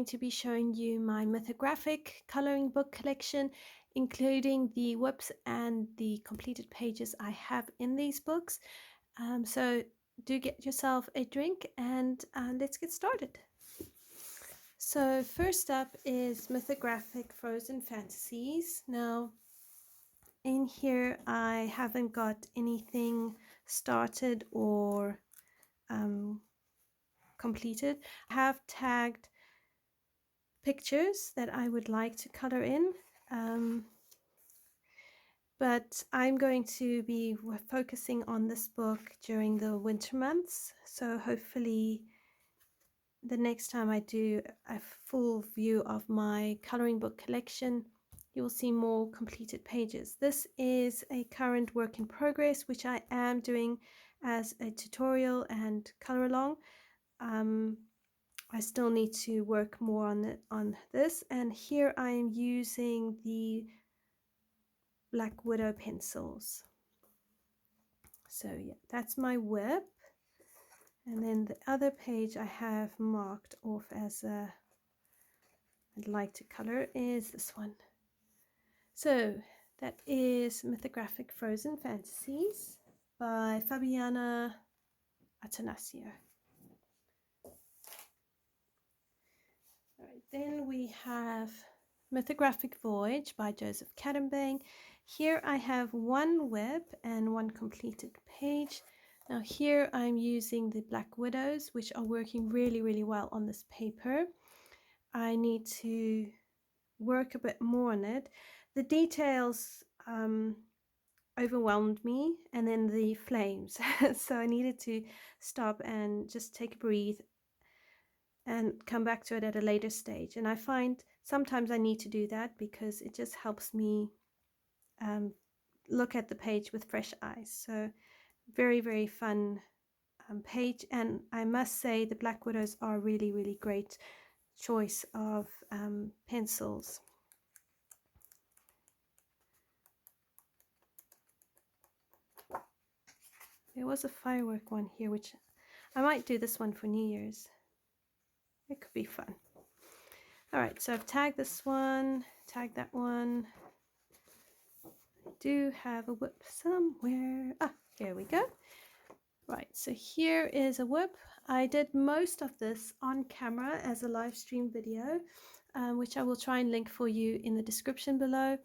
to be showing you my mythographic coloring book collection, including the whips and the completed pages I have in these books. So do get yourself a drink and let's get started. So first up is Mythographic Frozen Fantasies. Now in here I haven't got anything started or completed. I have tagged pictures that I would like to color in, but I'm going to be focusing on this book during the winter months, so hopefully the next time I do a full view of my coloring book collection, you will see more completed pages. This is a current work in progress, which I am doing as a tutorial and color along. I still need to work more on this, and here I am using the Black Widow pencils. So yeah, that's my whip, and then the other page I have marked off as I'd like to color is this one. So that is Mythographic Frozen Fantasies by Fabiana Atanasio. Alright, then we have Mythographic Voyage by Joseph Cadenbang. Here I have one whip and one completed page. Now here I'm using the Black Widows, which are working really well on this paper. I need to work a bit more on it. The details overwhelmed me, and then the flames. So I needed to stop and just take a breathe and come back to it at a later stage. And I find sometimes I need to do that because it just helps me look at the page with fresh eyes. So very fun page, and I must say the Black Widows are really great choice of pencils. There was a firework one here, which I might do this one for New Year's. It could be fun. Alright, so I've tagged this one, tagged that one. I do have a whip somewhere. Ah, here we go. Right, so here is a whip. I did most of this on camera as a live stream video, which I will try and link for you in the description below.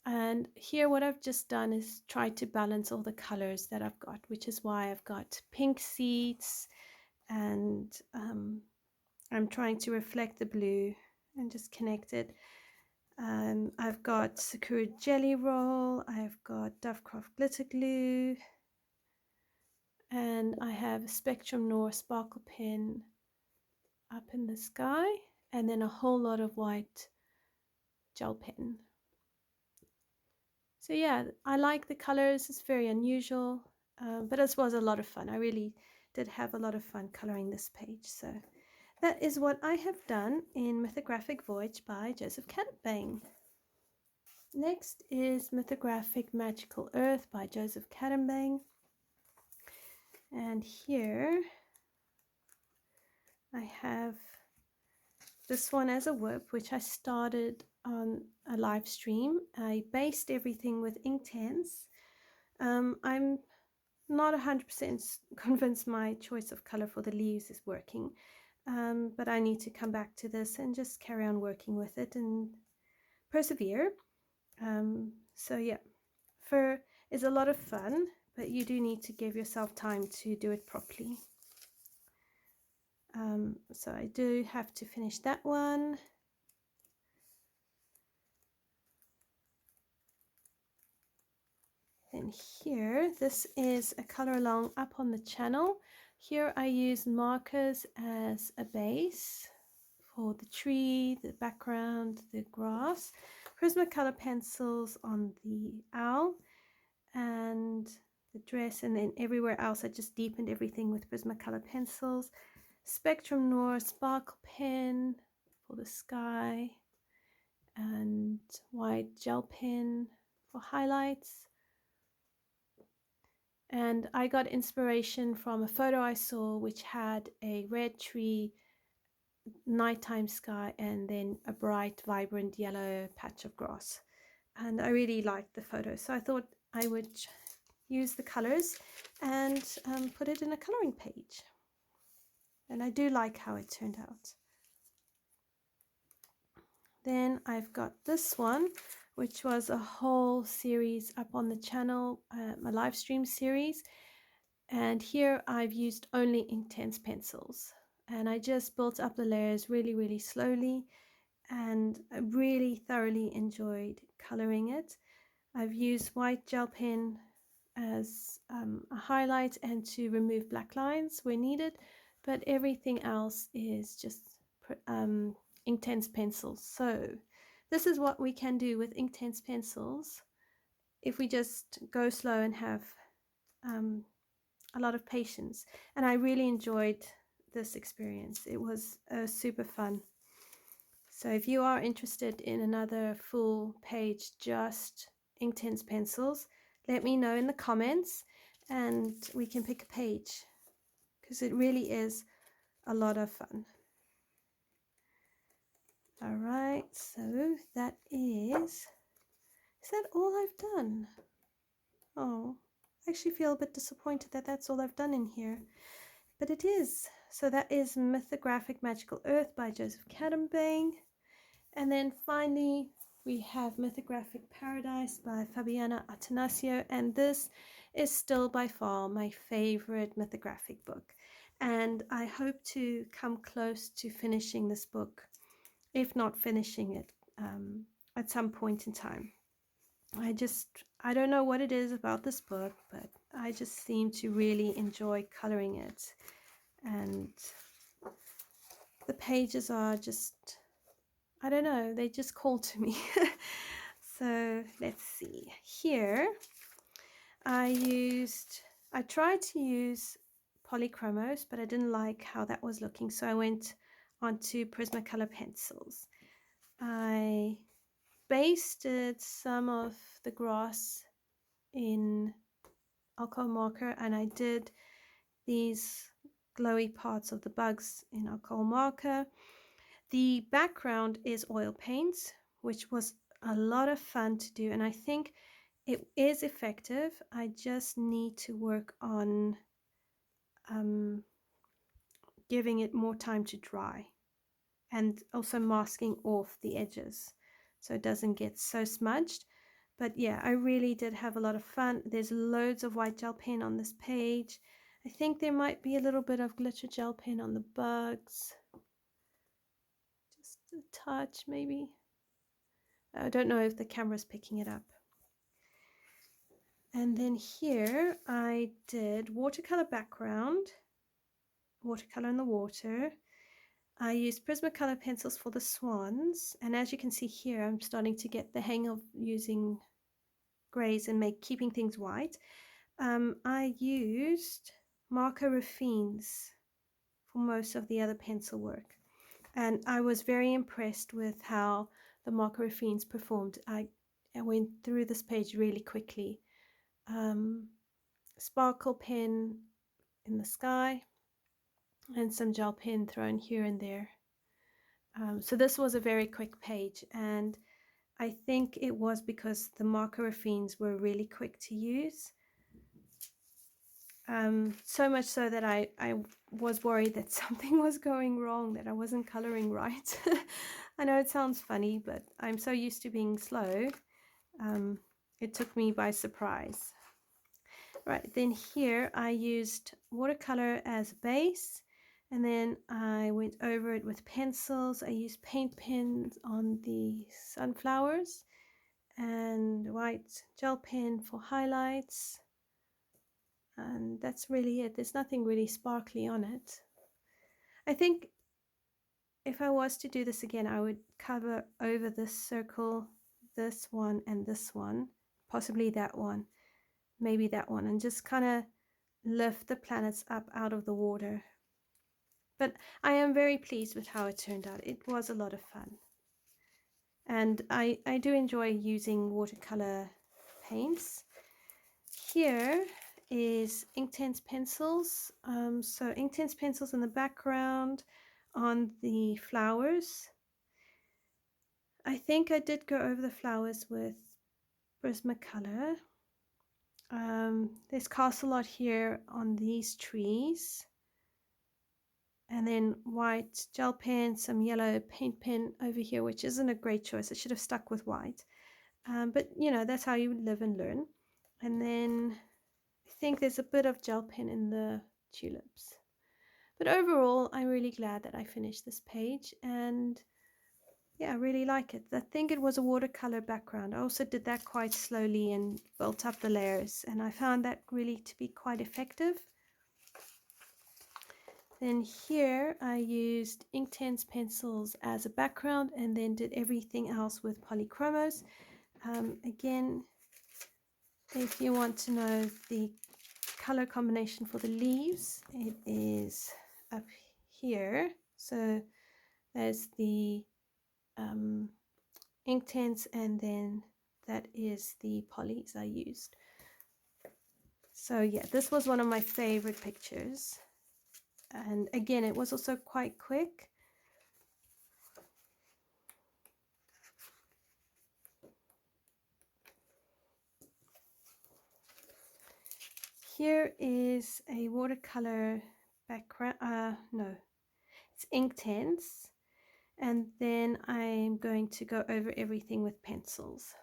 And here what I've just done is try to balance all the colors that I've got, which is why I've got pink seats, and I'm trying to reflect the blue and just connect it. I've got Sakura Jelly Roll, I've got Dovecraft Glitter Glue, and I have Spectrum Noir Sparkle Pen up in the sky, and then a whole lot of white gel pen. So yeah, I like the colors. It's very unusual, but this was a lot of fun. I really did have a lot of fun coloring this page. So that is what I have done in Mythographic Voyage by Joseph Cadenbang. Next is Mythographic Magical Earth by Joseph Cadenbang. And here I have this one as a whip, which I started on a live stream. I based everything with Inktense. I'm not 100% convinced my choice of color for the leaves is working, but I need to come back to this and just carry on working with it and persevere. So yeah, fur is a lot of fun, but you do need to give yourself time to do it properly. So I do have to finish that one. Then here, this is a color along up on the channel. Here I use markers as a base for the tree, the background, the grass, Prismacolor pencils on the owl and the dress, and then everywhere else I just deepened everything with Prismacolor pencils. Spectrum Noir Sparkle Pen for the sky, and white gel pen for highlights. And I got inspiration from a photo I saw which had a red tree nighttime sky and then a bright, vibrant yellow patch of grass. And I really liked the photo, so I thought I would use the colors and put it in a coloring page. And I do like how it turned out. Then I've got this one, which was a whole series up on the channel, my live stream series. And here I've used only Inktense pencils. And I just built up the layers really, really slowly. And I really thoroughly enjoyed coloring it. I've used white gel pen as a highlight and to remove black lines where needed, but everything else is just Inktense pencils. So this is what we can do with Inktense pencils if we just go slow and have a lot of patience. And I really enjoyed this experience. It was super fun. So if you are interested in another full page just Inktense pencils, let me know in the comments and we can pick a page, because it really is a lot of fun. All right, so that is that all I've done? Oh, I actually feel a bit disappointed that that's all I've done in here, but it is. So that is Mythographic Magical Earth by Joseph Cadambane. And then finally, we have Mythographic Paradise by Fabiana Atanasio, and this is still by far my favorite mythographic book. And I hope to come close to finishing this book, if not finishing it at some point in time. I don't know what it is about this book, but I just seem to really enjoy coloring it. And the pages are just, I don't know, they just call to me. So let's see. Here I tried to use polychromos, but I didn't like how that was looking, so I went onto Prismacolor pencils. I basted some of the grass in alcohol marker, and I did these glowy parts of the bugs in alcohol marker. The background is oil paints, which was a lot of fun to do, and I think it is effective. I just need to work on giving it more time to dry and also masking off the edges so it doesn't get so smudged. But yeah, I really did have a lot of fun. There's loads of white gel pen on this page. I think there might be a little bit of glitter gel pen on the bugs. Just a touch maybe. I don't know if the camera's picking it up. And then here I did watercolor background, watercolor in the water. I used Prismacolor pencils for the swans, and as you can see here, I'm starting to get the hang of using grays and keeping things white. I used Marco Raffines for most of the other pencil work, and I was very impressed with how the Marco Raffines performed. I went through this page really quickly. Sparkle pen in the sky and some gel pen thrown here and there. So this was a very quick page, and I think it was because the Marco Raffines were really quick to use. So much so that I was worried that something was going wrong, that I wasn't coloring right. I know it sounds funny, but I'm so used to being slow. It took me by surprise. Right, then here I used watercolor as base, and then I went over it with pencils. I used paint pens on the sunflowers and white gel pen for highlights. And that's really it. There's nothing really sparkly on it. I think if I was to do this again, I would cover over this circle, this one, and this one, possibly that one, maybe that one, and just kind of lift the planets up out of the water. But I am very pleased with how it turned out. It was a lot of fun. And I do enjoy using watercolor paints. Here is Inktense pencils. So Inktense pencils in the background on the flowers. I think I did go over the flowers with Prismacolor. There's castle art here on these trees, and then white gel pen, some yellow paint pen over here, which isn't a great choice. I should have stuck with white, but you know, that's how you live and learn. And then I think there's a bit of gel pen in the tulips, but overall I'm really glad that I finished this page, and yeah, I really like it. I think it was a watercolor background. I also did that quite slowly and built up the layers, and I found that really to be quite effective. Then here I used Inktense pencils as a background and then did everything else with polychromos. Again, if you want to know the color combination for the leaves, it is up here. So there's the Inktense, and then that is the polys I used. So yeah, this was one of my favorite pictures, and again it was also quite quick. Here is a watercolor background, no, it's Inktense, and then I'm going to go over everything with pencils.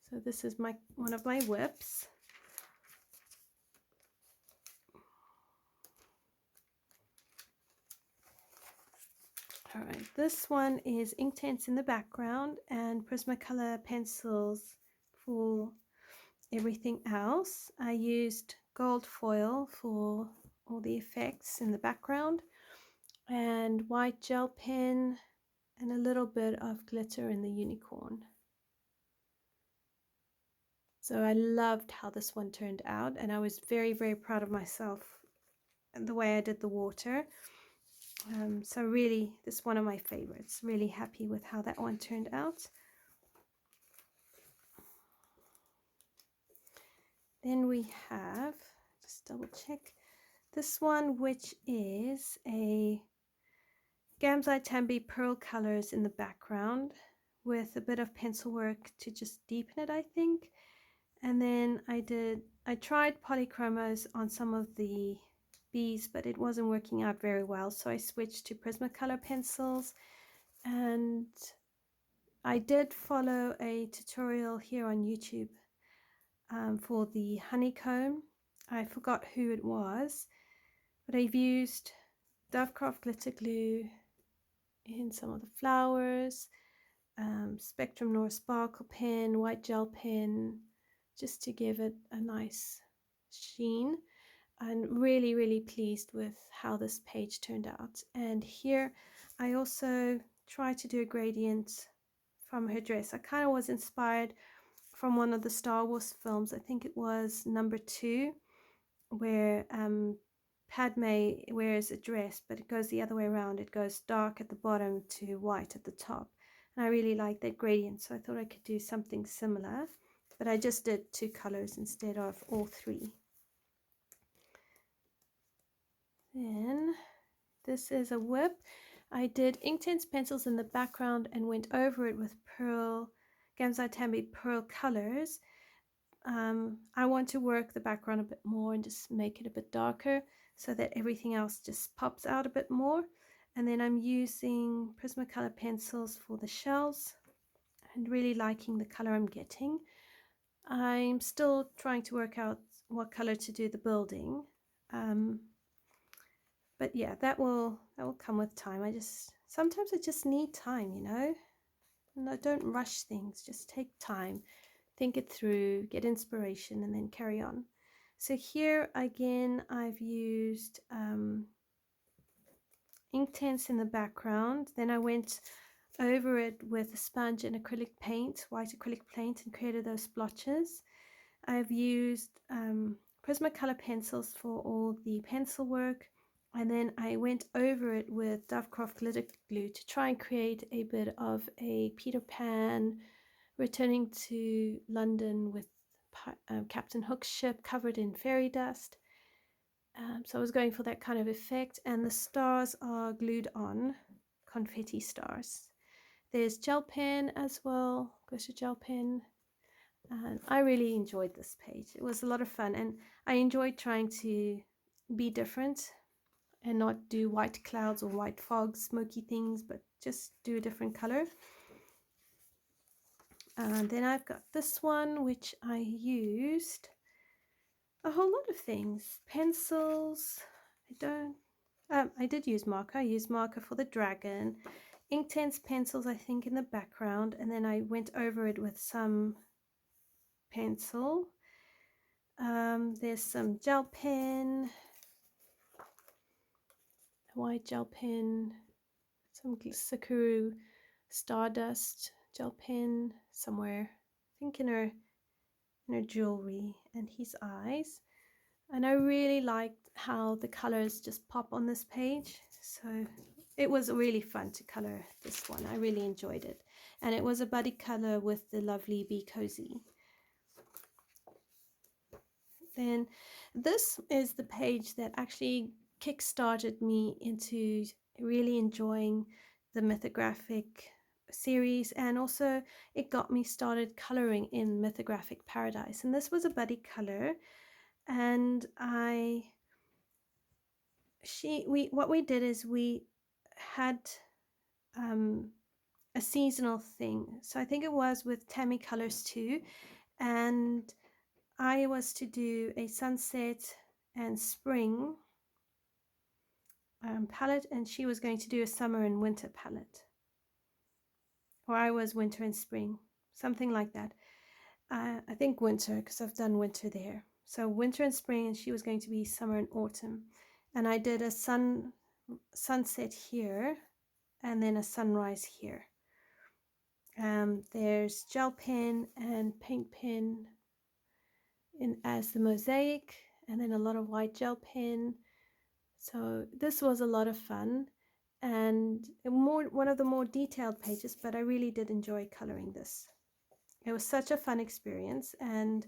So this is one of my whips. All right, this one is Inktense in the background and Prismacolor pencils for everything else. I used gold foil for all the effects in the background, and white gel pen, and a little bit of glitter in the unicorn. So I loved how this one turned out, and I was very, very proud of myself and the way I did the water. So really, this is one of my favorites. Really happy with how that one turned out. Then we have, just double check, this one, which is a Gamzai Tambi pearl colors in the background with a bit of pencil work to just deepen it, I think. And then I tried polychromos on some of the bees, but it wasn't working out very well, so I switched to Prismacolor pencils. And I did follow a tutorial here on YouTube for the honeycomb. I forgot who it was, but I've used Dovecraft glitter glue in some of the flowers, Spectrum Noir sparkle pen, white gel pen, just to give it a nice sheen. I'm really, really pleased with how this page turned out. And here I also tried to do a gradient from her dress. I kind of was inspired from one of the Star Wars films. I think it was number 2, where Padme wears a dress, but it goes the other way around. It goes dark at the bottom to white at the top. And I really like that gradient, so I thought I could do something similar, but I just did 2 colors instead of all 3. Then this is a whip. I did Inktense pencils in the background and went over it with Gamzai Tambi pearl colors. I want to work the background a bit more and just make it a bit darker so that everything else just pops out a bit more. And then I'm using Prismacolor pencils for the shells and really liking the color I'm getting. I'm still trying to work out what color to do the building. But yeah, that will come with time. Sometimes I just need time, you know. And I don't rush things, just take time, think it through, get inspiration, and then carry on. So here again, I've used Inktense in the background. Then I went over it with a sponge and acrylic paint, white acrylic paint, and created those splotches. I've used Prismacolor pencils for all the pencil work. And then I went over it with Dovecraft glitter glue to try and create a bit of a Peter Pan returning to London with Captain Hook's ship covered in fairy dust. So I was going for that kind of effect, and the stars are glued on confetti stars. There's gel pen as well, glitter gel pen. And I really enjoyed this page. It was a lot of fun, and I enjoyed trying to be different and not do white clouds or white fog, smoky things, but just do a different color. And then I've got this one, which I used a whole lot of things. Pencils. I did use marker. I used marker for the dragon. Inktense pencils, I think, in the background, and then I went over it with some pencil. There's some gel pen, white gel pen, some Sakura Stardust gel pen somewhere, I think in her jewelry, and his eyes. And I really liked how the colors just pop on this page, so it was really fun to color this one. I really enjoyed it, and it was a buddy color with the lovely Be Cozy. Then this is the page that actually kick-started me into really enjoying the Mythographic series, and also it got me started coloring in Mythographic Paradise. And this was a buddy color, and what we did is we had a seasonal thing. So I think it was with Tammy Colors too, and I was to do a sunset and spring palette, and she was going to do a summer and winter palette, or I was winter and spring, something like that. I think winter, because I've done winter there. So winter and spring, and she was going to be summer and autumn. And I did a sunset here, and then a sunrise here. There's gel pen and paint pen as the mosaic, and then a lot of white gel pen. So this was a lot of fun, and one of the more detailed pages, but I really did enjoy coloring this. It was such a fun experience. And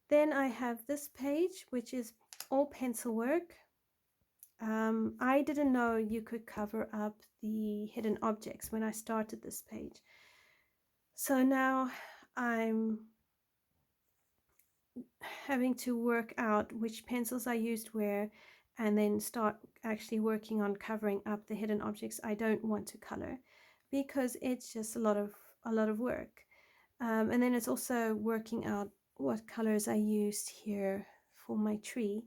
then I have this page, which is all pencil work. I didn't know you could cover up the hidden objects when I started this page. So now I'm having to work out which pencils I used where, and then start actually working on covering up the hidden objects I don't want to color, because it's just a lot of work. And then it's also working out what colors I used here for my tree,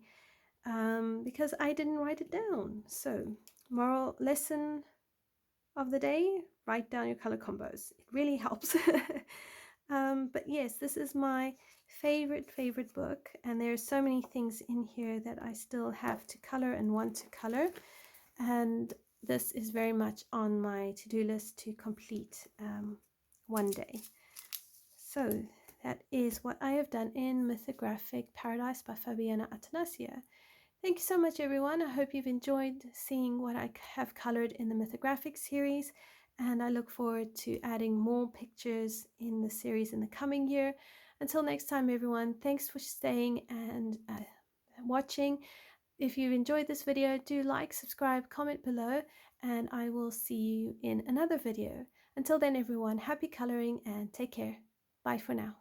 because I didn't write it down. So moral lesson of the day: write down your color combos. It really helps. But yes, this is my favorite book, and there are so many things in here that I still have to color and want to color, and this is very much on my to-do list to complete one day. So that is what I have done in Mythographic Paradise by Fabiana Attanasio. Thank you so much, everyone. I hope you've enjoyed seeing what I have colored in the Mythographic series, and I look forward to adding more pictures in the series in the coming year. Until next time, everyone, thanks for staying and watching. If you've enjoyed this video, do like, subscribe, comment below, and I will see you in another video. Until then, everyone, happy coloring and take care. Bye for now.